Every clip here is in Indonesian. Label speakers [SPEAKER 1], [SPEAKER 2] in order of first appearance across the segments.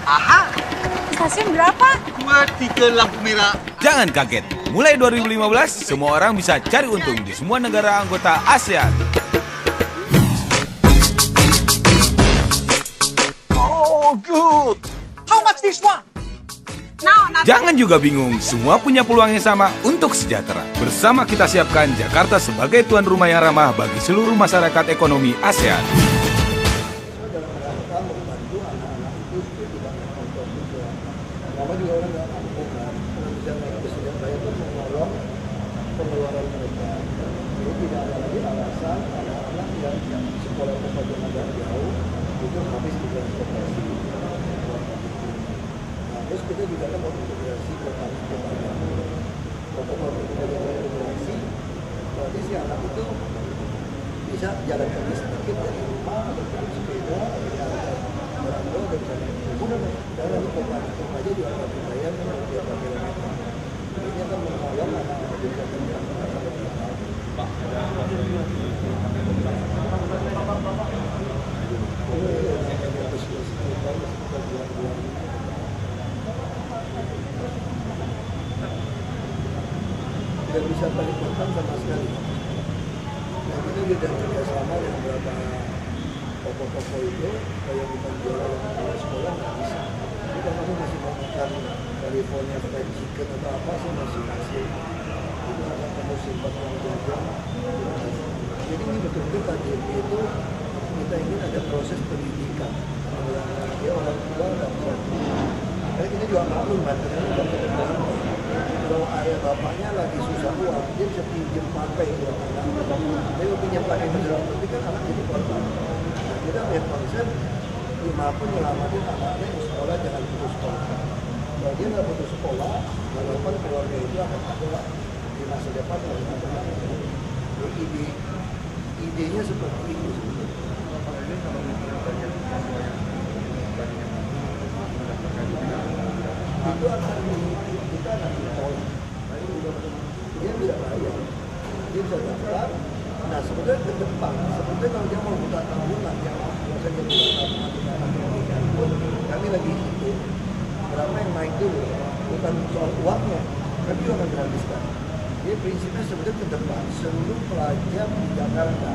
[SPEAKER 1] Aha,
[SPEAKER 2] Stasiun berapa?
[SPEAKER 1] 23 lampu merah.
[SPEAKER 3] Jangan kaget, mulai 2015 semua orang bisa cari untung di semua negara anggota ASEAN.
[SPEAKER 1] Oh, good. How much this one?
[SPEAKER 2] No, not
[SPEAKER 3] Jangan juga bingung, semua punya peluang yang sama untuk sejahtera. Bersama kita siapkan Jakarta sebagai tuan rumah yang ramah bagi seluruh masyarakat ekonomi ASEAN.
[SPEAKER 4] Nama juga orang nggak mampu kan, kalau bisa naik presiden saya itu menolong pengeluaran mereka. Jadi tidak ada lagi alasan anak-anak yang sekolah pelajaran agak jauh itu habis di transportasi. Nah, terus kita juga kan mau integrasi ke banyak. Kalau mau integrasi, berarti si anak itu bisa jalan kaki sedikit dari rumah atau dari sepeda, orang tua dan jalan dan lalu pembantu aja juga nggak dibayar kan beberapa kilometer. Ini akan menolong anak-anak di Jakarta. Tidak bisa balik utang sama sekali. Nah, kita sudah kerjasama dengan beberapa toko-toko itu, kayak bukan jualan yang sekolah nggak bisa. Jadi kalau kamu masih mau makan California fried chicken atau apa sih masih kasih. Itu akan kamu simpan uang jajan. Jadi ini betul-betul KJP itu kita ingin ada proses pendidikan. Dia orang tua nggak bisa. Karena kita juga maklum kan, ternyata nggak bisa. Kalau ayah bapaknya lagi susah uang, dia bisa pinjam pakai uang anak. Dia pinjam pakai berjalan, tapi kan anak jadi korban. Kita punya konsep dimanapun nyelamatin anak-anak yang sekolah jangan putus sekolah. Kalau dia nggak putus sekolah, harapan keluarga itu akan ada di masa depan yang akan ada. Jadi idenya seperti itu sebetulnya. Apalagi kalau misalnya banyak siswa yang itu akan kita akan ditolak. Dia bisa bayar, dia bisa daftar. Nah sebetulnya ke depan, sebetulnya kalau dia mau buka tabungan yang biasanya buka tabungan kita akan pun kami lagi hitung berapa yang naik dulu, bukan soal uangnya, kami juga akan gratiskan. Jadi prinsipnya sebetulnya ke depan seluruh pelajar di Jakarta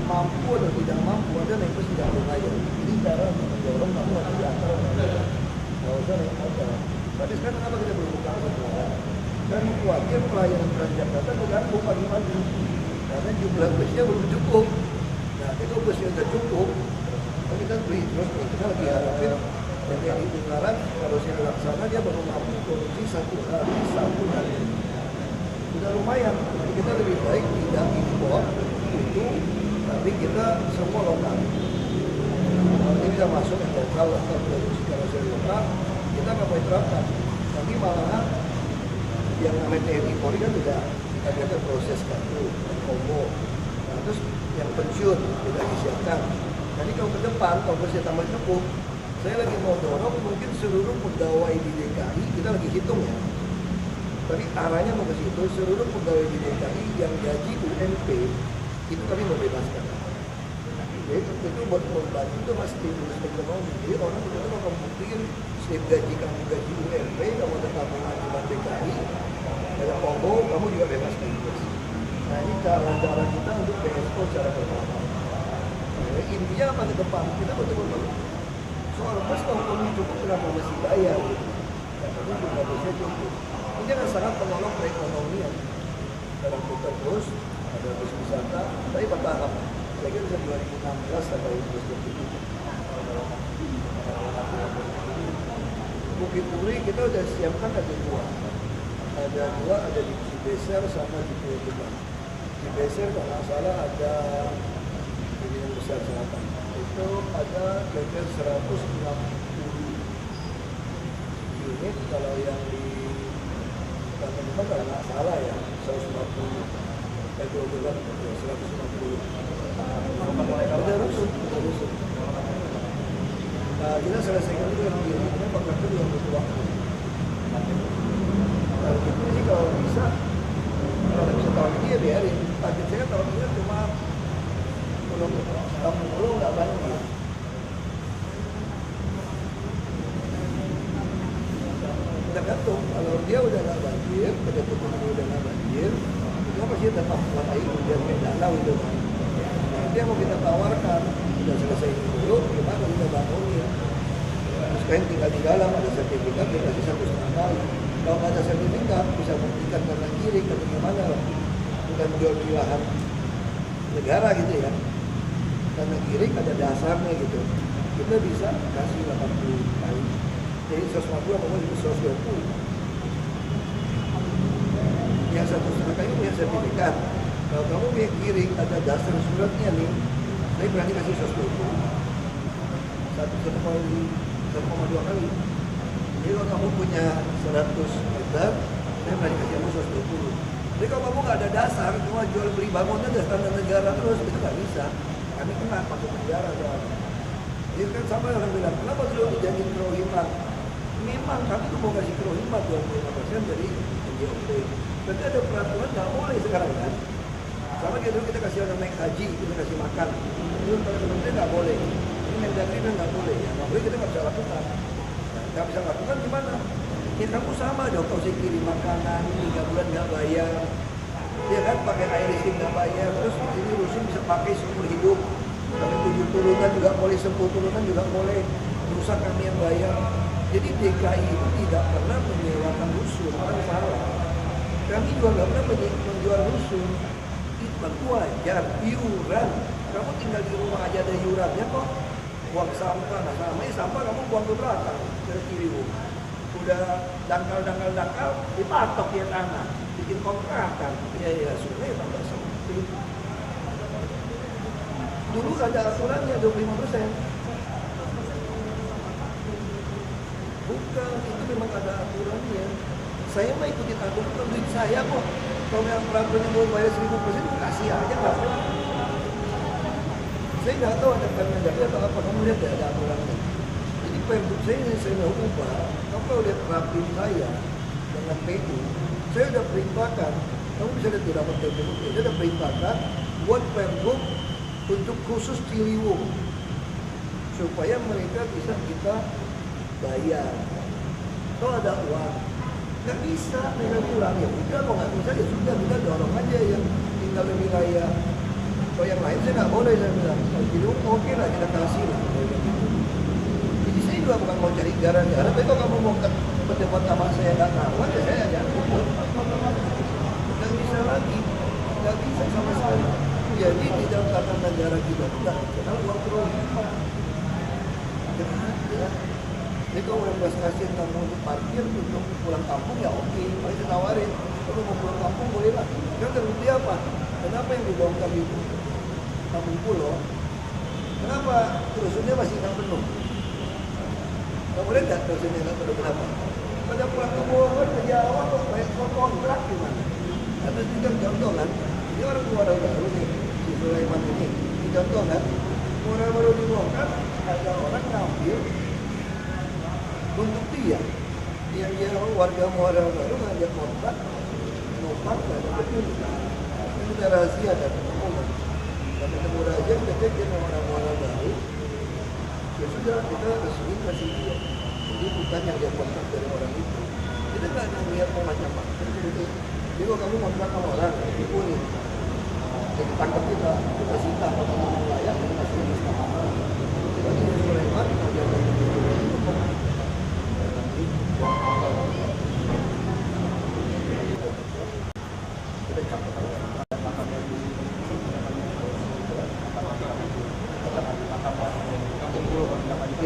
[SPEAKER 4] mampu atau tidak mampu ada naik bus tidak bayar. Ini cara untuk mendorong kamu harus diantar nggak usah naik motor. Tapi sekarang kenapa kita belum buka tabungan? Dan khawatir pelayanan Transjakarta terganggu pagi-pagi. Karena jumlah busnya belum cukup. Nah, itu busnya sudah cukup, tapi kita beli terus. Kita lagi harapin yang di Ungaran kalau saya laksana dia baru mampu produksi satu hari. Sudah lumayan. Jadi kita lebih baik tidak impor itu, tapi kita semua lokal. Kalau ini bisa masuk yang lokal atau produksi kalau saya lokal, kita nggak boleh terapkan. Nanti malahan yang namanya TNI Polri kan sudah ada proses kartu combo. Nah, terus yang pensiun kita disiapkan. Jadi kalau ke depan kalau bersih tambah cukup, saya lagi mau dorong mungkin seluruh pegawai di DKI kita lagi hitung ya. Tapi arahnya mau ke situ, seluruh pegawai di DKI yang gaji UMP itu kami mau bebaskan. Jadi itu buat membantu itu mas stimulus ekonomi. Jadi orang itu kalau kamu buktiin slip gaji kamu gaji UMP, kamu ada tabungan di bank DKI, ada combo, kamu juga bebas bebas. Nah ini cara-cara kita untuk PSO secara bertahap. Nah, intinya apa ke depan? Kita betul-betul soal pas kalau kamu cukup kenapa masih bayar? Karena juga bisa cukup. Ini kan sangat menolong perekonomian. Dalam kita terus ada bus wisata, tapi bertahap. Saya kira bisa 2016 sampai 2020. Bukit Duri kita sudah siapkan ada dua. Ada di Cibeser sama di Pulau Gebang. Cibeser kalau nggak salah ada ini yang besar selatan. Itu ada kira-kira 160 unit. Kalau yang di Pulau Gebang kalau nggak salah ya 150. Pulau Gebang 150. Udah rusuh. Nah, kita selesaikan itu yang begini. Karena kontraktor juga butuh waktu. Kalau gitu sih kalau bisa tahun ini ya biarin. Target saya tahun ini cuma tahun dulu nggak banjir. tergantung. Kalau dia udah nggak banjir, betul-betul udah nggak banjir, itu pasti tetap buat air hujan kayak danau itu kan. Nah, itu yang mau kita tawarkan. Udah selesai ini dulu, gimana kita bangunin? Terus kan tinggal di dalam ada sertifikat, dikasih 1,5 kali. Kalau nggak ada sertifikat, bisa buktikan kanan kiri, atau gimana lah. Bukan jual di lahan negara gitu ya. Kanan kiri ada dasarnya gitu. Kita bisa kasih 80 kali. Jadi 150 apa itu 120. Yang 1,5 kali punya sertifikat. Kalau kamu punya kiri ada dasar suratnya nih, saya berani kasih 120. 1,2 kali. Jadi kalau kamu punya 100 meter, saya berani kasih kamu 120. Jadi kalau kamu nggak ada dasar, cuma jual beli bangunan dan standar negara terus, itu nggak bisa. Kami kena masuk penjara soalnya. Jadi kan sama orang bilang, kenapa dulu dijadiin kerohiman? Memang kami tuh mau kasih kerohiman 25% dari NJOP. Berarti ada peraturan nggak boleh sekarang kan? Sama kayak dulu kita kasih orang naik haji, kita kasih makan. Itu kalau kementerian nggak boleh. Ini Mendagri kan nggak boleh ya. Nggak boleh kita nggak bisa lakukan. Nah, nggak bisa lakukan gimana? Ya kamu sama dong, kalau saya kirim makanan 3 bulan nggak bayar. Dia kan pakai air listrik nggak bayar. Terus ini rusun bisa pakai seumur hidup. Sampai 7 turunan juga boleh, 10 turunan juga boleh. Rusak kami yang bayar. Jadi DKI itu tidak pernah menyewakan rusun, orang salah. Kami juga nggak pernah menjual rusun. Itu kan wajar, iuran. Kamu tinggal di rumah aja ada iurannya kok. Buang sampah, nah sama sampah kamu buang ke belakang, ke kiri. Udah dangkal, dipatok ya tanah, bikin kontrakan. Ya sungai tambah sempit. Dulu ada aturannya 25%. Bukan, itu memang ada aturannya. Saya mah ikutin aturan, duit saya kok. Kalau yang peraturannya mau bayar 1000%, kasih aja nggak apa. Saya nggak tahu ada Permendagri atau apa, kamu lihat ya ada aturannya. Jadi Pergub saya ini saya mau ubah. Kamu kalau lihat rapim saya dengan PU, saya udah perintahkan. Kamu bisa lihat di rapat PU, saya udah perintahkan buat Pergub untuk khusus Ciliwung supaya mereka bisa kita bayar. Kalau ada uang, nggak bisa mereka bilang ya udah, kalau nggak bisa ya sudah, kita dorong aja yang tinggal di wilayah. Kalau yang lain saya nggak boleh, saya bilang. Kalau Ciliwung oke lah, kita kasih lah. Jadi saya juga bukan mau cari gara-gara, tapi kalau kamu mau berdebat sama saya nggak kawan, ya saya ajak kumpul. Nggak bisa lagi, nggak bisa sama sekali. Jadi di dalam tata negara kita tidak kenal uang kerohiman. Tidak ada. Jadi kalau orang belas kasihan kamu untuk parkir, untuk pulang kampung ya oke, mari kita tawarin. Kalau mau pulang kampung boleh lah. Kan terbukti apa? Kenapa yang dibongkar itu Kampung Pulau? Kenapa rusunnya masih nggak penuh? Kamu lihat nggak rusunnya nggak penuh kenapa? Pada pulang ke Bogor, ke Jawa, kok bayar kontrak gimana? Atau juga contoh kan? Ini orang tua baru nih, si Sulaiman ini. Ini contoh kan? Orang baru dibongkar, ada orang ngambil untuk dia. Dia warga Muara Baru ngajak kontrak, numpang nggak ada betul. Ini kita rahasia kan? Kami ketemu raja, kita cek dia orang Muara Baru. Ya sudah, kita resmi kasih dia. Jadi bukan yang dia kontrak dari orang itu. Kita nggak ada niat mau macam-macam. Jadi kalau kamu kontrak sama orang, itu nih. Jadi tangkap kita sita apa kamu layak, kita kasih di sana. Jadi Sulaiman, dia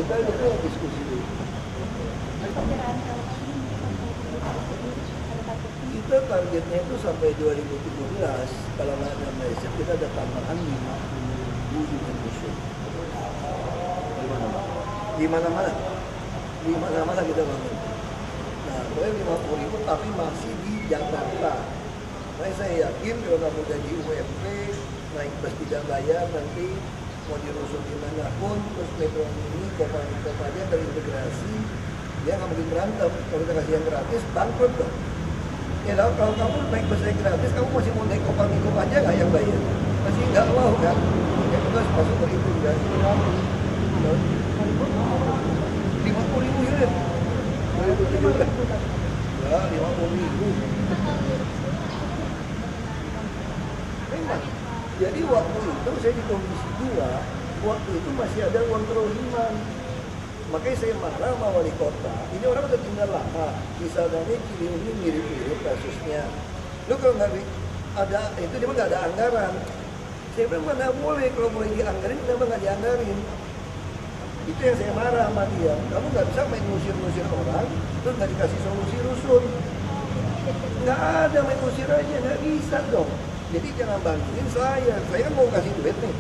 [SPEAKER 4] kita diskusi dulu. Kita targetnya itu sampai 2017, kalau nggak ada Malaysia kita ada tambahan 50.000 unit rusun. Di mana-mana kita bangun. Nah, boleh 50.000 tapi masih di Jakarta. Nah, saya yakin kalau kamu jadi UMP, naik bus tidak bayar nanti mau dirusun di mana pun, terus metro ini kota-kotanya terintegrasi, dia nggak mungkin berantem. Kalau kita kasih yang gratis, bangkrut dong. Ya kalau kamu naik busnya gratis, kamu masih mau naik kopar-kopar aja nggak yang bayar? Masih nggak mau kan? Ya kita harus masuk terintegrasi. 50.000 unit. 2017. Enggak, 50.000. Memang. Jadi waktu itu saya di Komisi 2, waktu itu masih ada uang keroliman. Makanya saya marah sama wali kota. Ini orang udah tinggal lama. Misalnya Ciliwung mirip-mirip kasusnya. Lu kalau nggak ada itu dia nggak ada anggaran. Saya bilang mana boleh kalau boleh dianggarin, kenapa nggak dianggarin? Itu yang saya marah sama dia. Kamu nggak bisa main ngusir-ngusir orang, terus nggak dikasih solusi rusun. Nggak ada, main ngusir aja, nggak bisa dong. Jadi jangan bantuin saya. Saya kan mau kasih duit nih.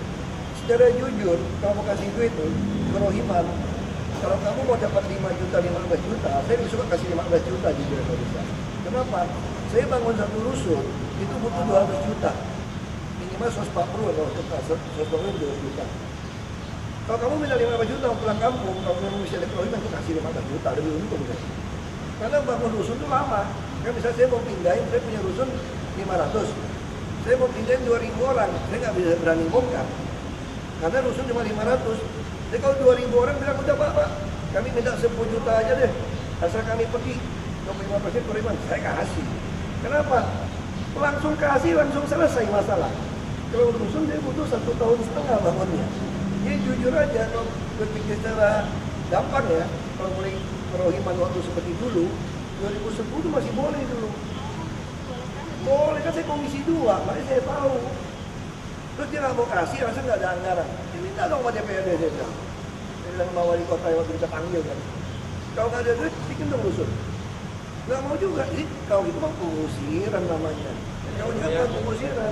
[SPEAKER 4] Secara jujur, kalau mau kasih duit nih, kerohiman, kalau kamu mau dapat 5 juta, 15 juta, saya lebih suka kasih 15 juta jujur kalau bisa. Kenapa? Saya bangun satu rusun, itu butuh 200 juta. Minimal 140 atau 140 200 juta. Kalau kamu minta 15 juta pulang kampung, kalau kamu bisa lihat kerohiman, kita kasih 15 juta, lebih untung kan? Karena bangun rusun itu lama. Kan misalnya saya mau pindahin, saya punya rusun 500. Saya mau pindahin 2.000 orang, saya nggak bisa berani bongkar. Karena rusun cuma 500. Jadi kalau 2.000 orang bilang, udah Pak, kami minta 10 juta aja deh. Asal kami pergi 25% kerohiman, saya kasih. Kenapa? Langsung kasih, langsung selesai masalah. Kalau rusun dia butuh 1,5 tahun bangunnya. Jadi jujur aja, kalau berpikir secara gampang ya, kalau mulai kerohiman waktu seperti dulu, 2010 masih boleh dulu. Boleh, kan saya Komisi 2, makanya saya tahu. Terus dia nggak mau kasih, rasa nggak ada anggaran. Diminta dong sama DPRD, saya bilang. Saya bilang sama wali kota yang waktu kita panggil kan. Kalau nggak ada duit, bikin dong rusun. Nggak mau juga, jadi kalau itu mah pengusiran namanya. Kalau nggak pengusiran.